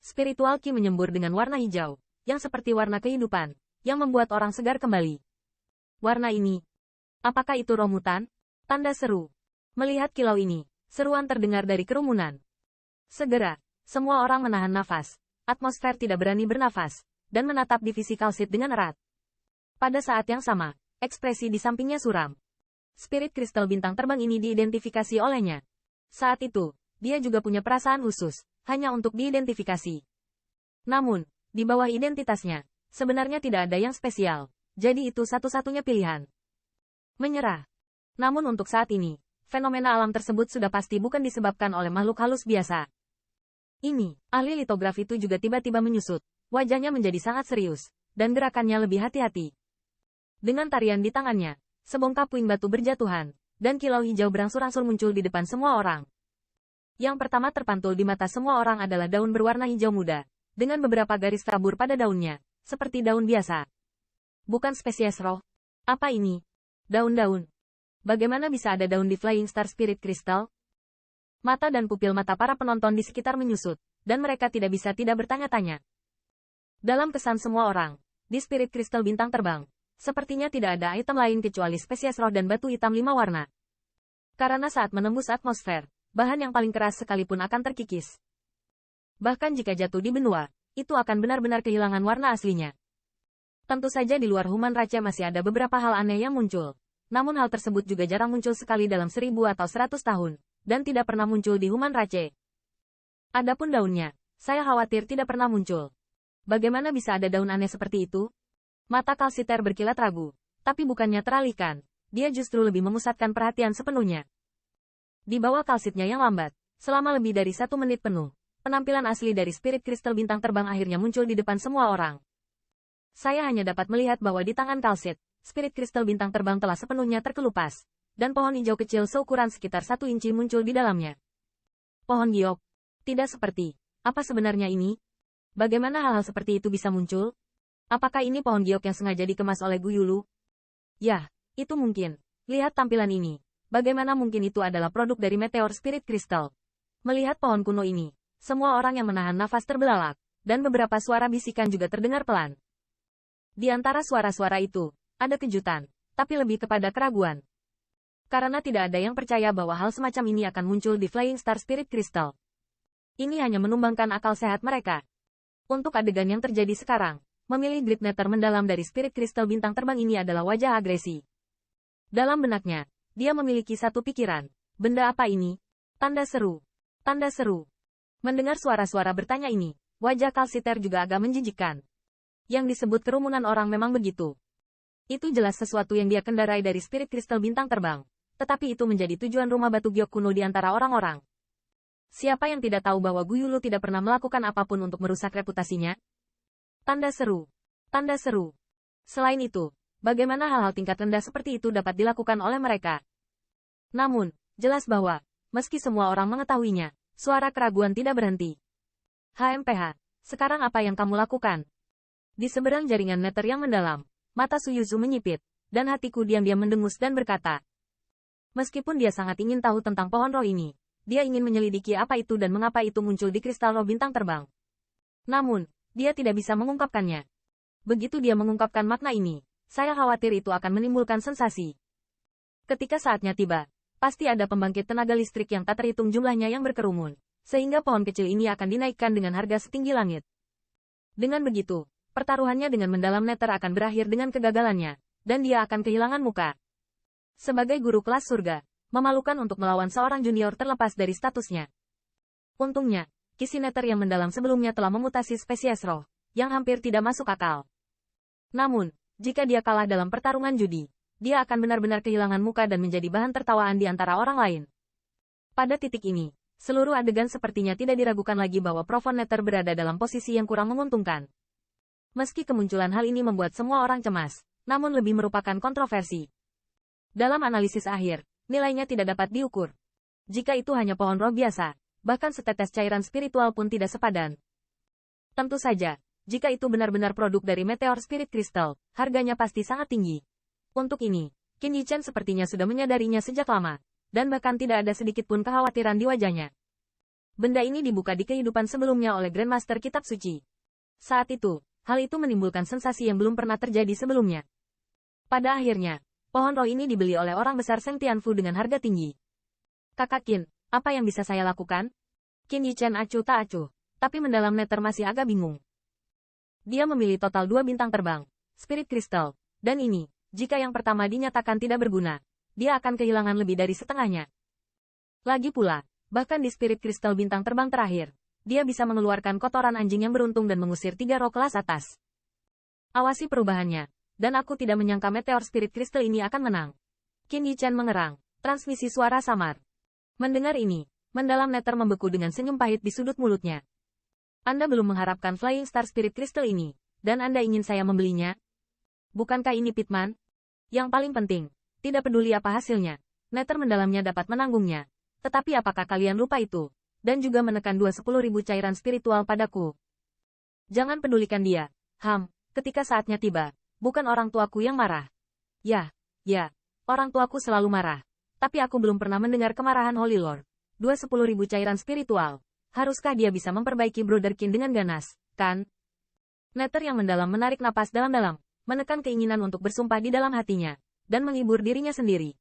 Spiritual Qi menyembur dengan warna hijau, yang seperti warna kehidupan, yang membuat orang segar kembali. Warna ini. Apakah itu roh mutan? Tanda seru. Melihat kilau ini, seruan terdengar dari kerumunan. Segera, semua orang menahan nafas. Atmosfer tidak berani bernafas, dan menatap divisi kalsit dengan erat. Pada saat yang sama, ekspresi di sampingnya suram. Spirit kristal bintang terbang ini diidentifikasi olehnya. Saat itu, dia juga punya perasaan khusus, hanya untuk diidentifikasi. Namun, di bawah identitasnya, sebenarnya tidak ada yang spesial, jadi itu satu-satunya pilihan. Menyerah. Namun untuk saat ini, fenomena alam tersebut sudah pasti bukan disebabkan oleh makhluk halus biasa. Ini, ahli litografi itu juga tiba-tiba menyusut, wajahnya menjadi sangat serius, dan gerakannya lebih hati-hati. Dengan tarian di tangannya, sebongkah puing batu berjatuhan, dan kilau hijau berangsur-angsur muncul di depan semua orang. Yang pertama terpantul di mata semua orang adalah daun berwarna hijau muda, dengan beberapa garis kabur pada daunnya, seperti daun biasa. Bukan spesies roh. Apa ini? Daun-daun. Bagaimana bisa ada daun di Flying Star Spirit Crystal? Mata dan pupil mata para penonton di sekitar menyusut, dan mereka tidak bisa tidak bertanya-tanya. Dalam kesan semua orang, di Spirit Crystal bintang terbang, sepertinya tidak ada item lain kecuali spesies roh dan batu hitam 5 warna. Karena saat menembus atmosfer, bahan yang paling keras sekalipun akan terkikis. Bahkan jika jatuh di benua, itu akan benar-benar kehilangan warna aslinya. Tentu saja di luar Human Rache masih ada beberapa hal aneh yang muncul. Namun hal tersebut juga jarang muncul sekali dalam 1000 atau 100 tahun, dan tidak pernah muncul di Human Rache. Adapun daunnya, saya khawatir tidak pernah muncul. Bagaimana bisa ada daun aneh seperti itu? Mata Kalsiter berkilat ragu, tapi bukannya teralihkan, dia justru lebih memusatkan perhatian sepenuhnya. Di bawah kalsitnya yang lambat, selama lebih dari 1 menit penuh, penampilan asli dari Spirit Crystal bintang terbang akhirnya muncul di depan semua orang. Saya hanya dapat melihat bahwa di tangan kalsit, Spirit Crystal bintang terbang telah sepenuhnya terkelupas, dan pohon hijau kecil seukuran sekitar 1 inci muncul di dalamnya. Pohon giok. Tidak seperti. Apa sebenarnya ini? Bagaimana hal-hal seperti itu bisa muncul? Apakah ini pohon giok yang sengaja dikemas oleh Gu Yulu? Yah, itu mungkin. Lihat tampilan ini. Bagaimana mungkin itu adalah produk dari meteor Spirit Crystal? Melihat pohon kuno ini, semua orang yang menahan nafas terbelalak, dan beberapa suara bisikan juga terdengar pelan. Di antara suara-suara itu, ada kejutan, tapi lebih kepada keraguan. Karena tidak ada yang percaya bahwa hal semacam ini akan muncul di Flying Star Spirit Crystal. Ini hanya menumbangkan akal sehat mereka. Untuk adegan yang terjadi sekarang, memilih Grid Nether mendalam dari Spirit Crystal bintang terbang ini adalah wajah agresi. Dalam benaknya, dia memiliki satu pikiran. Benda apa ini? Tanda seru. Tanda seru. Mendengar suara-suara bertanya ini, wajah Kalsiter juga agak menjijikkan. Yang disebut kerumunan orang memang begitu. Itu jelas sesuatu yang dia kendarai dari Spirit Crystal bintang terbang. Tetapi itu menjadi tujuan rumah batu giok kuno di antara orang-orang. Siapa yang tidak tahu bahwa Gu Yulu tidak pernah melakukan apapun untuk merusak reputasinya? Tanda seru. Tanda seru. Selain itu, bagaimana hal-hal tingkat rendah seperti itu dapat dilakukan oleh mereka? Namun, jelas bahwa, meski semua orang mengetahuinya, suara keraguan tidak berhenti. HMPH, sekarang apa yang kamu lakukan? Di seberang jaringan Nether yang mendalam, mata Suyuzu menyipit, dan hatiku diam-diam mendengus dan berkata. Meskipun dia sangat ingin tahu tentang pohon roh ini, dia ingin menyelidiki apa itu dan mengapa itu muncul di kristal roh bintang terbang. Namun, dia tidak bisa mengungkapkannya. Begitu dia mengungkapkan makna ini, saya khawatir itu akan menimbulkan sensasi. Ketika saatnya tiba, pasti ada pembangkit tenaga listrik yang tak terhitung jumlahnya yang berkerumun, sehingga pohon kecil ini akan dinaikkan dengan harga setinggi langit. Dengan begitu, pertaruhannya dengan mendalam Nether akan berakhir dengan kegagalannya, dan dia akan kehilangan muka. Sebagai guru kelas surga, memalukan untuk melawan seorang junior terlepas dari statusnya. Untungnya, kisi Nether yang mendalam sebelumnya telah memutasi spesies roh, yang hampir tidak masuk akal. Namun, jika dia kalah dalam pertarungan judi, dia akan benar-benar kehilangan muka dan menjadi bahan tertawaan di antara orang lain. Pada titik ini, seluruh adegan sepertinya tidak diragukan lagi bahwa Profon Nether berada dalam posisi yang kurang menguntungkan. Meski kemunculan hal ini membuat semua orang cemas, namun lebih merupakan kontroversi. Dalam analisis akhir, nilainya tidak dapat diukur. Jika itu hanya pohon roh biasa, bahkan setetes cairan spiritual pun tidak sepadan. Tentu saja, jika itu benar-benar produk dari meteor Spirit Crystal, harganya pasti sangat tinggi. Untuk ini, Qin Yichen sepertinya sudah menyadarinya sejak lama, dan bahkan tidak ada sedikit pun kekhawatiran di wajahnya. Benda ini dibuka di kehidupan sebelumnya oleh Grandmaster Kitab Suci. Saat itu, hal itu menimbulkan sensasi yang belum pernah terjadi sebelumnya. Pada akhirnya, pohon roh ini dibeli oleh orang besar Seng Tianfu dengan harga tinggi. Kakak Qin, apa yang bisa saya lakukan? Qin Yichen acuh tak acuh, tapi mendalam netter masih agak bingung. Dia memilih total 2 bintang terbang, Spirit Crystal, dan ini, jika yang pertama dinyatakan tidak berguna, dia akan kehilangan lebih dari setengahnya. Lagi pula, bahkan di Spirit Crystal bintang terbang terakhir, dia bisa mengeluarkan kotoran anjing yang beruntung dan mengusir 3 roh kelas atas. Awasi perubahannya, dan aku tidak menyangka meteor Spirit Crystal ini akan menang. Qin Yichen mengerang, transmisi suara samar. Mendengar ini, mendalam netter membeku dengan senyum pahit di sudut mulutnya. Anda belum mengharapkan Flying Star Spirit Crystal ini, dan Anda ingin saya membelinya? Bukankah ini Pitman? Yang paling penting, tidak peduli apa hasilnya, netter mendalamnya dapat menanggungnya. Tetapi apakah kalian lupa itu? Dan juga menekan 10.000 cairan spiritual padaku. Jangan pedulikan dia. Ketika saatnya tiba, bukan orang tuaku yang marah. Ya, orang tuaku selalu marah. Tapi aku belum pernah mendengar kemarahan Holy Lord. 10.000 cairan spiritual. Haruskah dia bisa memperbaiki Brother Qin dengan ganas, kan? Netter yang mendalam menarik napas dalam-dalam, menekan keinginan untuk bersumpah di dalam hatinya, dan menghibur dirinya sendiri.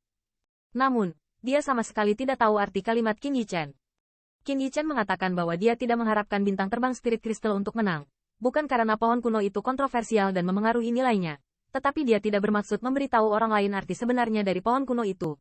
Namun, dia sama sekali tidak tahu arti kalimat Qin Yichen. Qin Yichen mengatakan bahwa dia tidak mengharapkan bintang terbang Spirit Crystal untuk menang. Bukan karena pohon kuno itu kontroversial dan memengaruhi nilainya. Tetapi dia tidak bermaksud memberitahu orang lain arti sebenarnya dari pohon kuno itu.